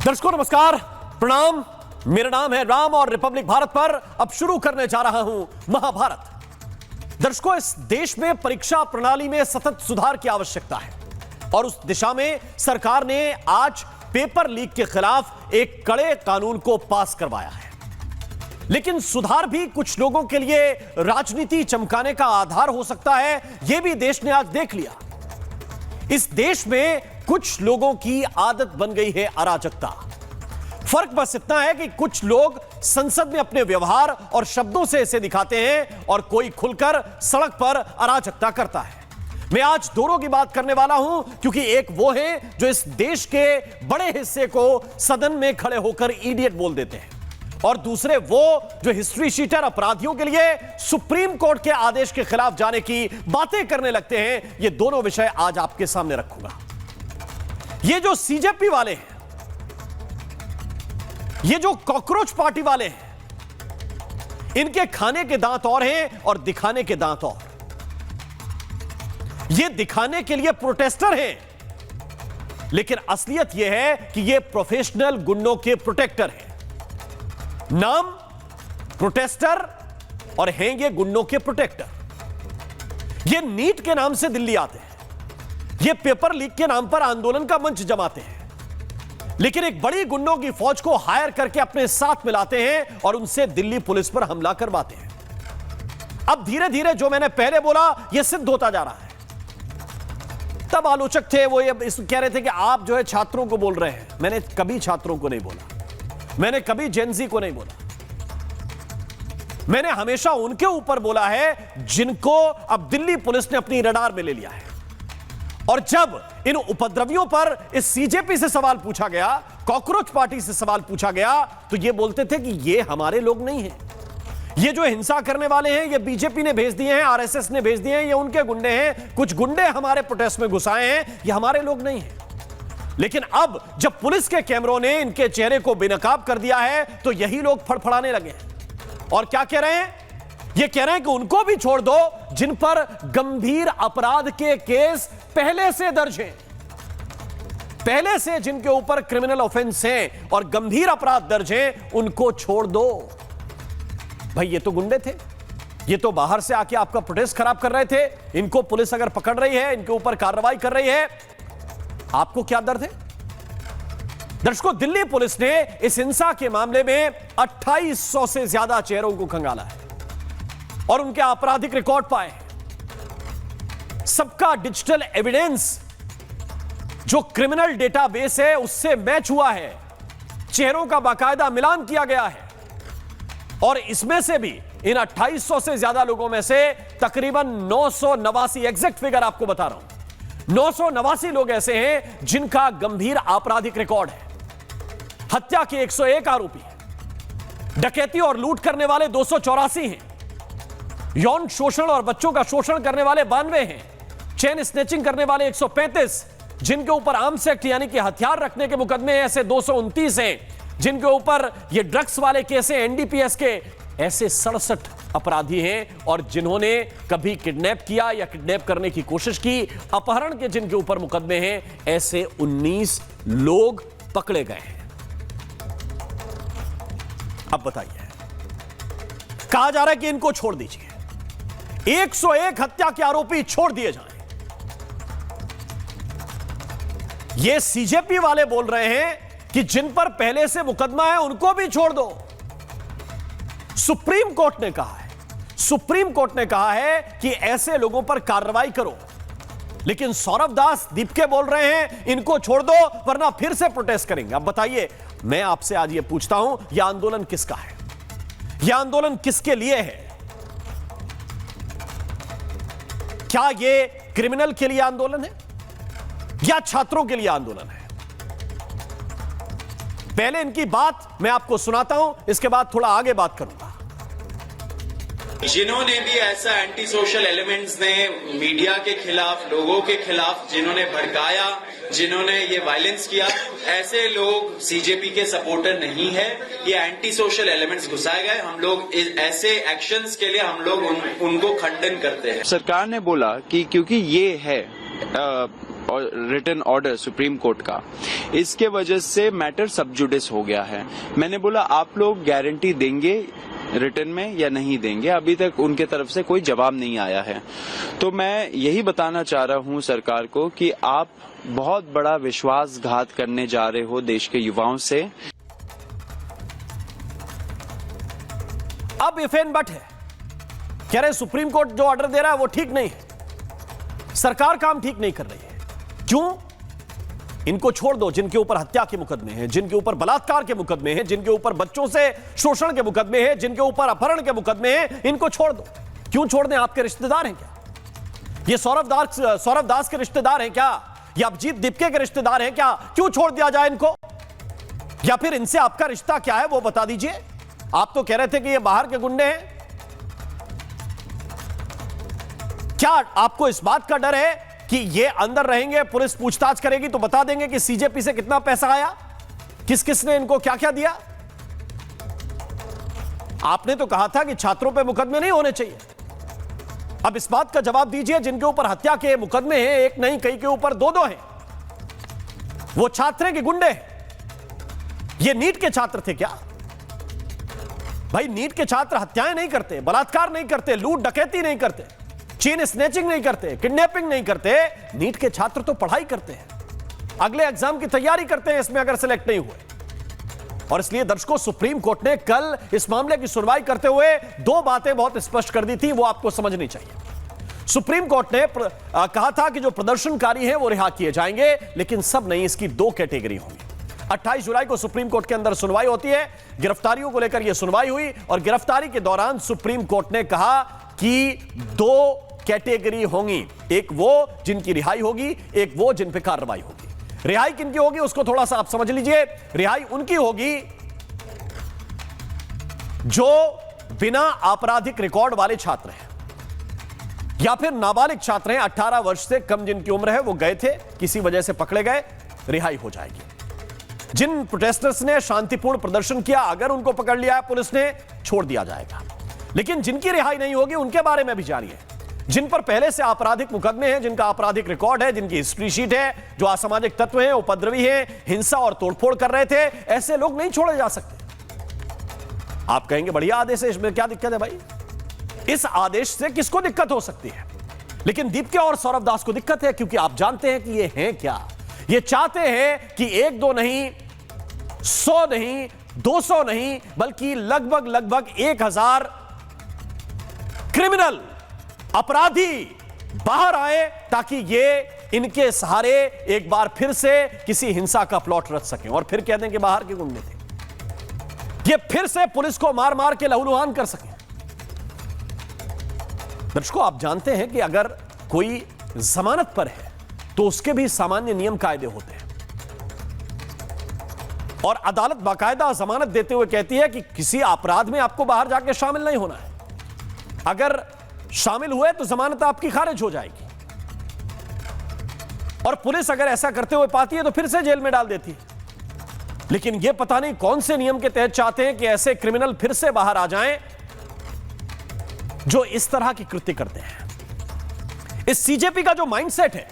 दर्शकों नमस्कार, प्रणाम। मेरा नाम है राम और रिपब्लिक भारत पर अब शुरू करने जा रहा हूं महाभारत। दर्शकों, इस देश में परीक्षा प्रणाली में सतत सुधार की आवश्यकता है और उस दिशा में सरकार ने आज पेपर लीक के खिलाफ एक कड़े कानून को पास करवाया है। लेकिन सुधार भी कुछ लोगों के लिए राजनीति चमकाने का आधार हो सकता है, यह भी देश ने आज देख लिया। इस देश में कुछ लोगों की आदत बन गई है अराजकता। फर्क बस इतना है कि कुछ लोग संसद में अपने व्यवहार और शब्दों से इसे दिखाते हैं और कोई खुलकर सड़क पर अराजकता करता है। मैं आज दोनों की बात करने वाला हूं, क्योंकि एक वो है जो इस देश के बड़े हिस्से को सदन में खड़े होकर इडियट बोल देते हैं और दूसरे वो जो हिस्ट्री शीटर अपराधियों के लिए सुप्रीम कोर्ट के आदेश के खिलाफ जाने की बातें करने लगते हैं। ये दोनों विषय आज आपके सामने रखूंगा। ये जो सीजेपी वाले हैं, ये जो कॉकरोच पार्टी वाले हैं, इनके खाने के दांत और हैं और दिखाने के दांत और। ये दिखाने के लिए प्रोटेस्टर हैं, लेकिन असलियत यह है कि ये प्रोफेशनल गुंडों के प्रोटेक्टर हैं। नाम प्रोटेस्टर और हैं ये गुंडों के प्रोटेक्टर। ये नीट के नाम से दिल्ली आते हैं, ये पेपर लीक के नाम पर आंदोलन का मंच जमाते हैं, लेकिन एक बड़ी गुंडों की फौज को हायर करके अपने साथ मिलाते हैं और उनसे दिल्ली पुलिस पर हमला करवाते हैं। अब धीरे धीरे जो मैंने पहले बोला यह सिद्ध होता जा रहा है। तब आलोचक थे वो ये कह रहे थे कि आप जो है छात्रों को बोल रहे हैं। मैंने कभी छात्रों को नहीं बोला, मैंने कभी जेनजी को नहीं बोला। मैंने हमेशा उनके ऊपर बोला है जिनको अब दिल्ली पुलिस ने अपनी रडार में ले लिया है। और जब इन उपद्रवियों पर इस सीजेपी से सवाल पूछा गया, कॉकरोच पार्टी से सवाल पूछा गया, तो ये बोलते थे कि ये हमारे लोग नहीं हैं। ये जो हिंसा करने वाले हैं ये बीजेपी ने भेज दिए हैं, आरएसएस ने भेज दिए हैं, ये उनके गुंडे हैं। कुछ गुंडे हमारे प्रोटेस्ट में घुसाए हैं, ये हमारे लोग नहीं हैं। लेकिन अब जब पुलिस के कैमरों ने इनके चेहरे को बेनकाब कर दिया है तो यही लोग फड़फड़ाने लगे हैं और क्या कह रहे हैं? ये कह रहे हैं कि उनको भी छोड़ दो जिन पर गंभीर अपराध के केस पहले से दर्ज हैं, पहले से जिनके ऊपर क्रिमिनल ऑफेंस हैं और गंभीर अपराध दर्ज हैं, उनको छोड़ दो। भाई ये तो गुंडे थे, ये तो बाहर से आके आपका प्रोटेस्ट खराब कर रहे थे। इनको पुलिस अगर पकड़ रही है, इनके ऊपर कार्रवाई कर रही है, आपको क्या दर्द है? दर्शकों, दिल्ली पुलिस ने इस हिंसा के मामले में 2800 से ज्यादा चेहरों को खंगाला है और उनके आपराधिक रिकॉर्ड पाए। सबका डिजिटल एविडेंस जो क्रिमिनल डेटाबेस है उससे मैच हुआ है, चेहरों का बाकायदा मिलान किया गया है और इसमें से भी इन 2800 से ज्यादा लोगों में से तकरीबन 989, एग्जैक्ट फिगर आपको बता रहा हूं, 989 लोग ऐसे हैं जिनका गंभीर आपराधिक रिकॉर्ड है। हत्या के 101 आरोपी हैं, डकैती और लूट करने वाले 284 हैं, यौन शोषण और बच्चों का शोषण करने वाले 92 हैं, चेन स्नैचिंग करने वाले 135, जिनके ऊपर आर्म्स एक्ट यानी कि हथियार रखने के मुकदमे ऐसे 229 हैं, जिनके ऊपर ये ड्रग्स वाले केस हैं, एनडीपीएस के ऐसे 67 अपराधी हैं और जिन्होंने कभी किडनैप किया या किडनैप करने की कोशिश की, अपहरण के जिनके ऊपर मुकदमे हैं, ऐसे 19 लोग पकड़े गए हैं। अब बताइए, कहा जा रहा है कि इनको छोड़ दीजिए, 101 हत्या के आरोपी छोड़ दिए जाएं। ये सीजेपी वाले बोल रहे हैं कि जिन पर पहले से मुकदमा है उनको भी छोड़ दो। सुप्रीम कोर्ट ने कहा है, सुप्रीम कोर्ट ने कहा है कि ऐसे लोगों पर कार्रवाई करो, लेकिन सौरभ दास दीपके बोल रहे हैं इनको छोड़ दो वरना फिर से प्रोटेस्ट करेंगे। अब बताइए, मैं आपसे आज ये पूछता हूं, यह आंदोलन किसका है? यह आंदोलन किसके लिए है? क्या यह क्रिमिनल के लिए आंदोलन है या छात्रों के लिए आंदोलन है? पहले इनकी बात मैं आपको सुनाता हूं, इसके बाद थोड़ा आगे बात करूंगा। जिन्होंने भी ऐसा एंटी सोशल एलिमेंट्स ने मीडिया के खिलाफ, लोगों के खिलाफ जिन्होंने भड़काया, जिन्होंने ये वायलेंस किया, ऐसे लोग सीजेपी के सपोर्टर नहीं है। ये एंटी सोशल एलिमेंट्स घुसाए गए। हम लोग ऐसे एक्शंस के लिए हम लोग उनको खंडन करते हैं। सरकार ने बोला कि क्योंकि ये है और रिटन ऑर्डर सुप्रीम कोर्ट का, इसके वजह से मैटर सब जुडिस हो गया है। मैंने बोला आप लोग गारंटी देंगे रिटर्न में या नहीं देंगे, अभी तक उनके तरफ से कोई जवाब नहीं आया है। तो मैं यही बताना चाह रहा हूं सरकार को कि आप बहुत बड़ा विश्वासघात करने जा रहे हो देश के युवाओं से। अब इफेन बट है, कह रहे सुप्रीम कोर्ट जो ऑर्डर दे रहा है वो ठीक नहीं है, सरकार काम ठीक नहीं कर रही है। क्यों? इनको छोड़ दो जिनके ऊपर हत्या के मुकदमे हैं, जिनके ऊपर बलात्कार के मुकदमे हैं, जिनके ऊपर बच्चों से शोषण के मुकदमे हैं, जिनके ऊपर अपहरण के मुकदमे हैं, इनको छोड़ दो। क्यों छोड़ दें? आपके रिश्तेदार हैं क्या? ये सौरभ दास के रिश्तेदार हैं क्या? या अभिजीत दीपके के रिश्तेदार हैं क्या? क्यों छोड़ दिया जाए इनको? या फिर इनसे आपका रिश्ता क्या है वो बता दीजिए। आप तो कह रहे थे कि ये बाहर के गुंडे हैं। क्या आपको इस बात का डर है कि ये अंदर रहेंगे, पुलिस पूछताछ करेगी तो बता देंगे कि सीजेपी से कितना पैसा आया, किस किस ने इनको क्या क्या दिया? आपने तो कहा था कि छात्रों पे मुकदमे नहीं होने चाहिए। अब इस बात का जवाब दीजिए, जिनके ऊपर हत्या के मुकदमे हैं, एक नहीं कई के ऊपर दो दो हैं, वो छात्र के गुंडे हैं। ये नीट के छात्र थे क्या? भाई नीट के छात्र हत्याएं नहीं करते, बलात्कार नहीं करते, लूट डकैती नहीं करते, चेन स्नैचिंग नहीं करते, किडनैपिंग नहीं करते। नीट के छात्र तो पढ़ाई करते हैं, अगले एग्जाम की तैयारी करते हैं इसमें अगर सिलेक्ट नहीं हुए। और इसलिए दर्शकों, सुप्रीम कोर्ट ने कल इस मामले की सुनवाई करते हुए दो बातें बहुत स्पष्ट कर दी थी, वो आपको समझनी चाहिए। सुप्रीम कोर्ट ने कहा था कि जो प्रदर्शनकारी हैं वो रिहा किए जाएंगे, लेकिन सब नहीं, इसकी दो कैटेगरी होंगी। 28 जुलाई को सुप्रीम कोर्ट के अंदर सुनवाई होती है, गिरफ्तारियों को लेकर यह सुनवाई हुई और गिरफ्तारी के दौरान सुप्रीम कोर्ट ने कहा कि दो कैटेगरी होंगी, एक वो जिनकी रिहाई होगी, एक वो जिन पे कार्रवाई होगी। रिहाई किनकी होगी उसको थोड़ा सा आप समझ लीजिए। रिहाई उनकी होगी जो बिना आपराधिक रिकॉर्ड वाले छात्र हैं या फिर नाबालिग छात्र हैं, 18 वर्ष से कम जिनकी उम्र है, वो गए थे किसी वजह से पकड़े गए, रिहाई हो जाएगी। जिन प्रोटेस्टर्स ने शांतिपूर्ण प्रदर्शन किया, अगर उनको पकड़ लिया पुलिस ने, छोड़ दिया जाएगा। लेकिन जिनकी रिहाई नहीं होगी उनके बारे में भी जारी है, जिन पर पहले से आपराधिक मुकदमे हैं, जिनका आपराधिक रिकॉर्ड है, जिनकी हिस्ट्री शीट है, जो असामाजिक तत्व हैं, उपद्रवी हैं, हिंसा और तोड़फोड़ कर रहे थे, ऐसे लोग नहीं छोड़े जा सकते। आप कहेंगे बढ़िया आदेश है, इसमें क्या दिक्कत है भाई? इस आदेश से किसको दिक्कत हो सकती है? लेकिन दीपके और सौरभ दास को दिक्कत है, क्योंकि आप जानते हैं कि ये हैं क्या। ये चाहते हैं कि एक दो नहीं, 100 नहीं, 200 नहीं, बल्कि लगभग 1000 क्रिमिनल अपराधी बाहर आए, ताकि ये इनके सहारे एक बार फिर से किसी हिंसा का प्लॉट रच सकें और फिर कह दें कि बाहर के गुंडे थे। ये फिर से पुलिस को मार मार के लहूलुहान कर सकें। दर्शकों, आप जानते हैं कि अगर कोई जमानत पर है तो उसके भी सामान्य नियम कायदे होते हैं और अदालत बाकायदा जमानत देते हुए कहती है कि किसी अपराध में आपको बाहर जाके शामिल नहीं होना है। अगर शामिल हुए तो जमानत आपकी खारिज हो जाएगी। और पुलिस अगर ऐसा करते हुए पाती है तो फिर से जेल में डाल देती है। लेकिन यह पता नहीं कौन से नियम के तहत चाहते हैं कि ऐसे क्रिमिनल फिर से बाहर आ जाएं जो इस तरह की कृत्य करते हैं। इस सीजेपी का जो माइंडसेट है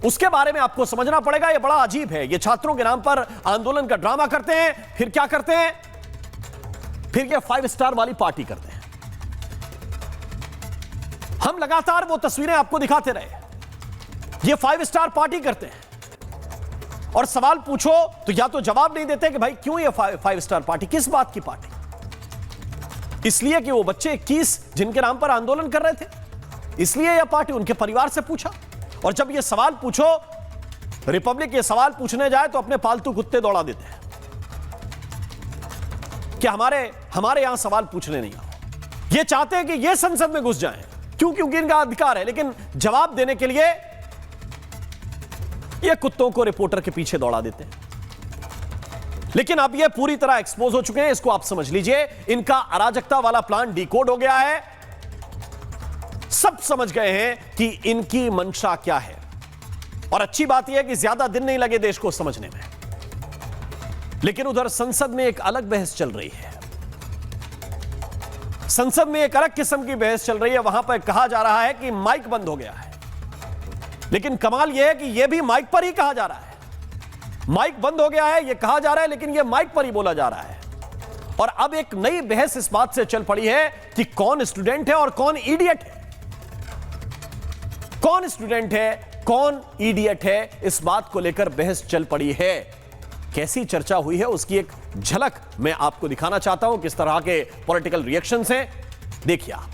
उसके बारे में आपको समझना पड़ेगा। यह बड़ा अजीब है। ये छात्रों के नाम पर आंदोलन का ड्रामा करते हैं, फिर क्या करते हैं? फिर ये 5 स्टार वाली पार्टी करते हैं। हम लगातार वो तस्वीरें आपको दिखाते रहे। ये 5 स्टार पार्टी करते हैं और सवाल पूछो तो या तो जवाब नहीं देते कि भाई क्यों ये 5 स्टार पार्टी, किस बात की पार्टी? इसलिए कि वो बच्चे 21 जिनके नाम पर आंदोलन कर रहे थे, इसलिए यह पार्टी। उनके परिवार से पूछा, और जब ये सवाल पूछो, रिपब्लिक ये सवाल पूछने जाए तो अपने पालतू कुत्ते दौड़ा देते हैं कि हमारे यहां सवाल पूछने नहीं आओ। ये चाहते हैं कि ये संसद में घुस जाएं, क्योंकि इनका अधिकार है, लेकिन जवाब देने के लिए ये कुत्तों को रिपोर्टर के पीछे दौड़ा देते हैं। लेकिन अब ये पूरी तरह एक्सपोज हो चुके हैं, इसको आप समझ लीजिए। इनका अराजकता वाला प्लान डिकोड हो गया है। सब समझ गए हैं कि इनकी मंशा क्या है। और अच्छी बात यह है कि ज्यादा दिन नहीं लगे देश को समझने में। लेकिन उधर संसद में एक अलग बहस चल रही है। संसद में एक अलग किस्म की बहस चल रही है। वहां पर कहा जा रहा है कि माइक बंद हो गया है। लेकिन कमाल यह है कि यह भी माइक पर ही कहा जा रहा है। माइक बंद हो गया है, यह कहा जा रहा है, लेकिन यह माइक पर ही बोला जा रहा है। और अब एक नई बहस इस बात से चल पड़ी है कि कौन स्टूडेंट है और कौन इडियट है। कौन स्टूडेंट है, कौन इडियट है, इस बात को लेकर बहस चल पड़ी है। कैसी चर्चा हुई है उसकी एक झलक मैं आपको दिखाना चाहता हूं। किस तरह के पॉलिटिकल रिएक्शंस हैं, देखिए आप।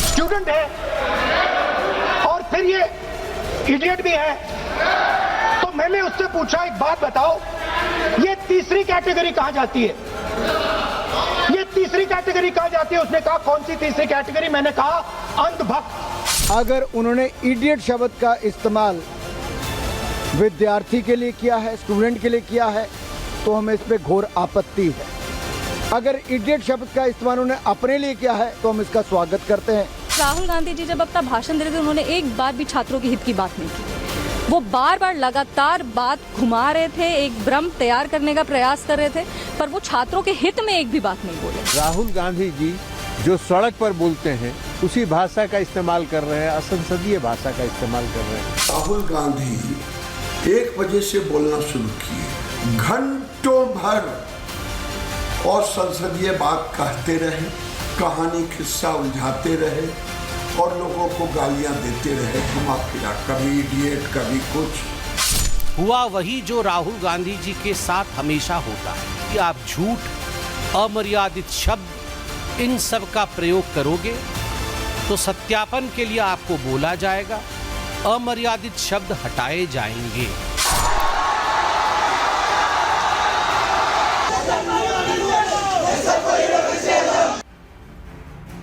स्टूडेंट है और फिर ये इडियट भी है, तो मैंने उससे पूछा एक बात बताओ, ये तीसरी कैटेगरी कहां जाती है? ये तीसरी कैटेगरी कहां जाती है? उसने कहा कौन सी तीसरी कैटेगरी? मैंने कहा अंधभक्त। अगर उन्होंने इडियट शब्द का इस्तेमाल विद्यार्थी के लिए किया है, स्टूडेंट के लिए किया है, तो हमें इस पे घोर आपत्ति है। अगर इडियट शब्द का इस्तेमाल उन्होंने अपने लिए किया है तो हम इसका स्वागत करते हैं। राहुल गांधी जी जब अपना भाषण दे रहे थे, उन्होंने एक बार भी छात्रों के हित की बात नहीं की। वो बार बार लगातार बात घुमा रहे थे, एक भ्रम तैयार करने का प्रयास कर रहे थे, पर वो छात्रों के हित में एक भी बात नहीं बोले। राहुल गांधी जी जो सड़क पर बोलते हैं उसी भाषा का इस्तेमाल कर रहे हैं, असंसदीय भाषा का इस्तेमाल कर रहे हैं। राहुल गांधी 1 बजे से बोलना शुरू किए, घंटों भर और संसदीय बात कहते रहे, कहानी किस्सा उलझाते रहे और लोगों को गालियां देते रहे, घुमा फिरा, कभी इडियट कभी कुछ। हुआ वही जो राहुल गांधी जी के साथ हमेशा होता है कि आप झूठ, अमर्यादित शब्द, इन सब का प्रयोग करोगे तो सत्यापन के लिए आपको बोला जाएगा, अमर्यादित शब्द हटाए जाएंगे।